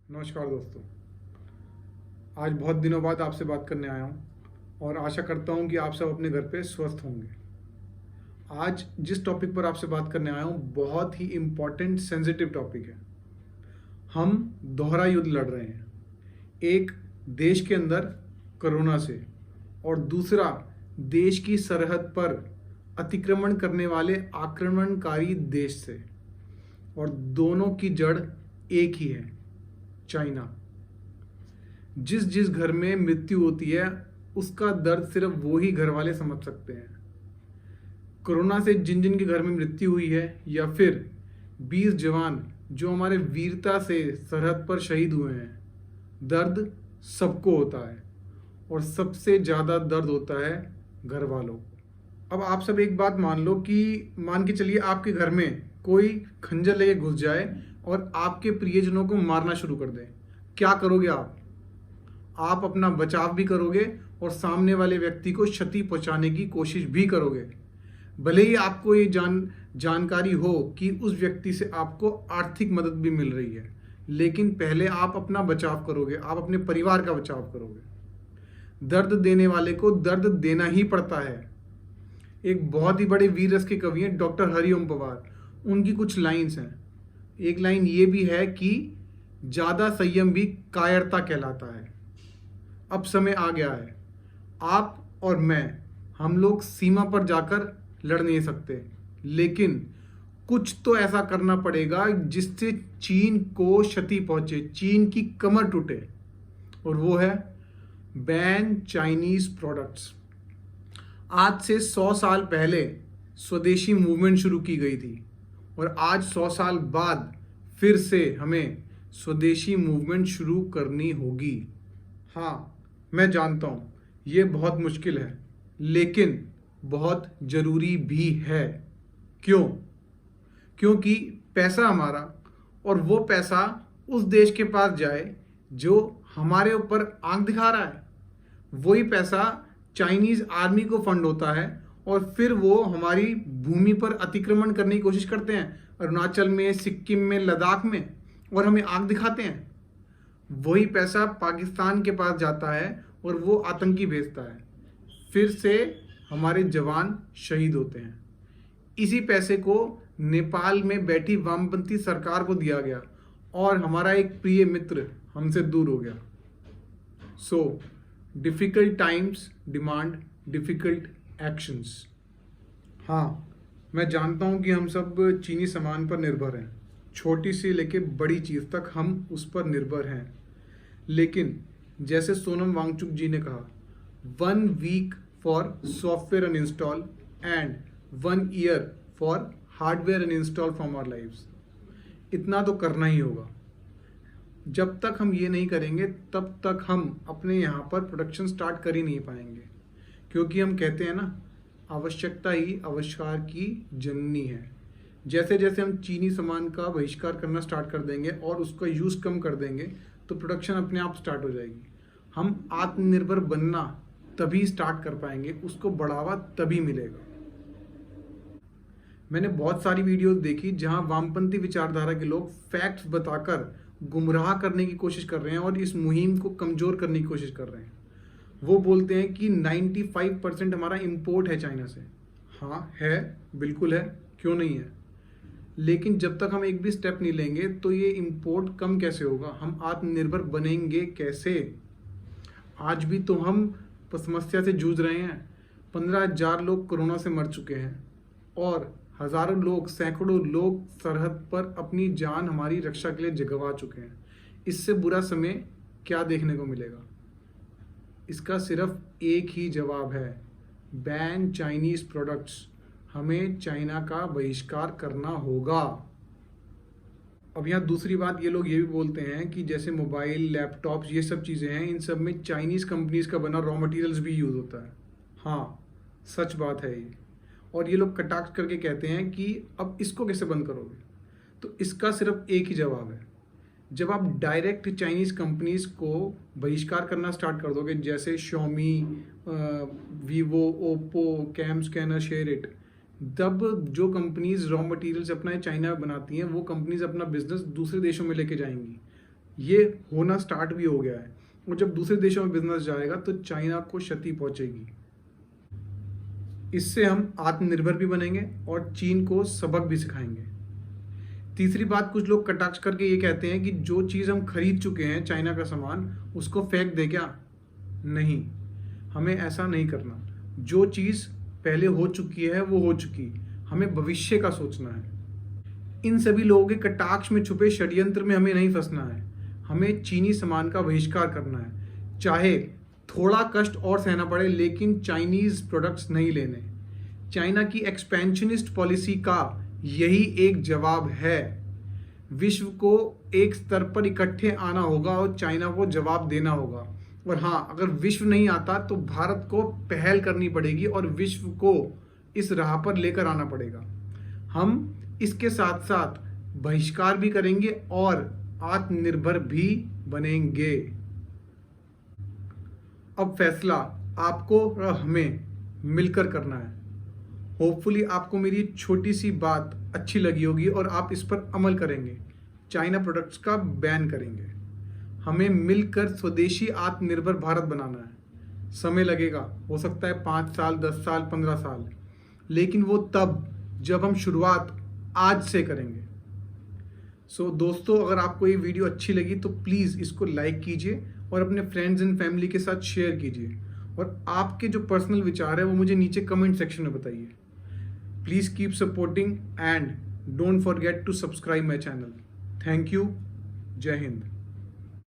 नमस्कार दोस्तों। आज बहुत दिनों बाद आपसे बात करने आया हूँ और आशा करता हूँ कि आप सब अपने घर पे स्वस्थ होंगे। आज जिस टॉपिक पर आपसे बात करने आया हूँ बहुत ही इम्पोर्टेंट सेंसिटिव टॉपिक है। हम दोहरा युद्ध लड़ रहे हैं, एक देश के अंदर कोरोना से और दूसरा देश की सरहद पर अतिक्रमण करने वाले आक्रमणकारी देश से, और दोनों की जड़ एक ही है, चाइना। जिस जिस घर में मृत्यु होती है उसका दर्द सिर्फ वो ही घर वाले समझ सकते हैं। कोरोना से जिन जिन के घर में मृत्यु हुई है या फिर 20 जवान जो हमारे वीरता से सरहद पर शहीद हुए हैं, दर्द सबको होता है और सबसे ज़्यादा दर्द होता है घर वालों को। अब आप सब एक बात मान लो कि मान के चलिए आपके घर में कोई खंजर लेके घुस जाए और आपके प्रियजनों को मारना शुरू कर दे, क्या करोगे आप अपना बचाव भी करोगे और सामने वाले व्यक्ति को क्षति पहुंचाने की कोशिश भी करोगे। भले ही आपको ये जानकारी हो कि उस व्यक्ति से आपको आर्थिक मदद भी मिल रही है, लेकिन पहले आप अपना बचाव करोगे, आप अपने परिवार का बचाव करोगे। दर्द देने वाले को दर्द देना ही पड़ता है। एक बहुत ही बड़े वीर रस के कवि हैं डॉक्टर हरिओम पवार, उनकी कुछ लाइन्स हैं। एक लाइन ये भी है कि ज़्यादा संयम भी कायरता कहलाता है। अब समय आ गया है, आप और मैं, हम लोग सीमा पर जाकर लड़ नहीं सकते, लेकिन कुछ तो ऐसा करना पड़ेगा जिससे चीन को क्षति पहुंचे, चीन की कमर टूटे, और वो है बैन चाइनीज प्रोडक्ट्स। आज से 100 साल पहले स्वदेशी मूवमेंट शुरू की गई थी और आज 100 साल बाद फिर से हमें स्वदेशी मूवमेंट शुरू करनी होगी। हाँ, मैं जानता हूँ ये बहुत मुश्किल है, लेकिन बहुत ज़रूरी भी है। क्यों? क्योंकि पैसा हमारा, और वो पैसा उस देश के पास जाए जो हमारे ऊपर आंख दिखा रहा है। वही पैसा चाइनीज़ आर्मी को फंड होता है और फिर वो हमारी भूमि पर अतिक्रमण करने की कोशिश करते हैं, अरुणाचल में, सिक्किम में, लद्दाख में, और हमें आंख दिखाते हैं। वही पैसा पाकिस्तान के पास जाता है और वो आतंकी भेजता है, फिर से हमारे जवान शहीद होते हैं। इसी पैसे को नेपाल में बैठी वामपंथी सरकार को दिया गया और हमारा एक प्रिय मित्र हमसे दूर हो गया। So difficult times demand difficult actions. हाँ, मैं जानता हूँ कि हम सब चीनी सामान पर निर्भर हैं, छोटी सी लेके बड़ी चीज़ तक हम उस पर निर्भर हैं, लेकिन जैसे सोनम वांगचुक जी ने कहा, 1 week for software uninstall and 1 year for hardware uninstall from our lives. इतना तो करना ही होगा। जब तक हम ये नहीं करेंगे तब तक हम अपने यहाँ पर प्रोडक्शन स्टार्ट कर ही नहीं पाएंगे, क्योंकि हम कहते हैं ना, आवश्यकता ही आविष्कार की जननी है। जैसे जैसे हम चीनी सामान का बहिष्कार करना स्टार्ट कर देंगे और उसका यूज़ कम कर देंगे तो प्रोडक्शन अपने आप स्टार्ट हो जाएगी। हम आत्मनिर्भर बनना तभी स्टार्ट कर पाएंगे, उसको बढ़ावा तभी मिलेगा। मैंने बहुत सारी वीडियोस देखी जहां वामपंथी विचारधारा के लोग फैक्ट्स बताकर गुमराह करने की कोशिश कर रहे हैं और इस मुहिम को कमज़ोर करने की कोशिश कर रहे हैं। वो बोलते हैं कि 95% हमारा इंपोर्ट है चाइना से। हाँ है, बिल्कुल है, क्यों नहीं है, लेकिन जब तक हम एक भी स्टेप नहीं लेंगे तो ये इंपोर्ट कम कैसे होगा, हम आत्मनिर्भर बनेंगे कैसे? आज भी तो हम समस्या से जूझ रहे हैं। 15,000 लोग कोरोना से मर चुके हैं और हज़ारों लोग, सैकड़ों लोग सरहद पर अपनी जान हमारी रक्षा के लिए गंवा चुके हैं। इससे बुरा समय क्या देखने को मिलेगा? इसका सिर्फ एक ही जवाब है, बैन चाइनीज प्रोडक्ट्स। हमें चाइना का बहिष्कार करना होगा। अब यहाँ दूसरी बात, ये लोग ये भी बोलते हैं कि जैसे मोबाइल, लैपटॉप्स, ये सब चीज़ें हैं, इन सब में चाइनीज़ कंपनीज का बना रॉ मटेरियल्स भी यूज़ होता है। हाँ, सच बात है ये। और ये लोग कटाक्ष करके कहते हैं कि अब इसको कैसे बंद करोगे? तो इसका सिर्फ एक ही जवाब है, जब आप डायरेक्ट चाइनीज़ कंपनीज को बहिष्कार करना स्टार्ट कर दोगे, जैसे Xiaomi, Vivo, Oppo, CamScanner, SHAREit, तब जो कंपनीज रॉ मटेरियल्स अपना चाइना में बनाती हैं वो कंपनीज अपना बिजनेस दूसरे देशों में लेके जाएंगी। ये होना स्टार्ट भी हो गया है, और जब दूसरे देशों में बिजनेस जाएगा तो चाइना को क्षति पहुंचेगी। इससे हम आत्मनिर्भर भी बनेंगे और चीन को सबक भी सिखाएंगे। तीसरी बात, कुछ लोग कटाक्ष करके ये कहते हैं कि जो चीज़ हम खरीद चुके हैं चाइना का सामान, उसको फेंक दे क्या? नहीं, हमें ऐसा नहीं करना। जो चीज़ पहले हो चुकी है वो हो चुकी, हमें भविष्य का सोचना है। इन सभी लोगों के कटाक्ष में छुपे षड्यंत्र में हमें नहीं फंसना है। हमें चीनी सामान का बहिष्कार करना है, चाहे थोड़ा कष्ट और सहना पड़े, लेकिन चाइनीज प्रोडक्ट्स नहीं लेने। चाइना की एक्सपेंशनिस्ट पॉलिसी का यही एक जवाब है। विश्व को एक स्तर पर इकट्ठे आना होगा और चाइना को जवाब देना होगा। और हाँ, अगर विश्व नहीं आता तो भारत को पहल करनी पड़ेगी और विश्व को इस राह पर लेकर आना पड़ेगा। हम इसके साथ साथ बहिष्कार भी करेंगे और आत्मनिर्भर भी बनेंगे। अब फैसला आपको और हमें मिलकर करना है। होपफुली आपको मेरी छोटी सी बात अच्छी लगी होगी और आप इस पर अमल करेंगे, चाइना प्रोडक्ट्स का बैन करेंगे। हमें मिलकर स्वदेशी आत्मनिर्भर भारत बनाना है। समय लगेगा, हो सकता है 5 साल, 10 साल, 15 साल, लेकिन वो तब जब हम शुरुआत आज से करेंगे। दोस्तों, अगर आपको ये वीडियो अच्छी लगी तो प्लीज़ इसको लाइक कीजिए और अपने फ्रेंड्स एंड फैमिली के साथ शेयर कीजिए, और आपके जो पर्सनल विचार है वो मुझे नीचे कमेंट सेक्शन में बताइए। Please keep supporting and don't forget to subscribe my channel. Thank you. जय हिंद।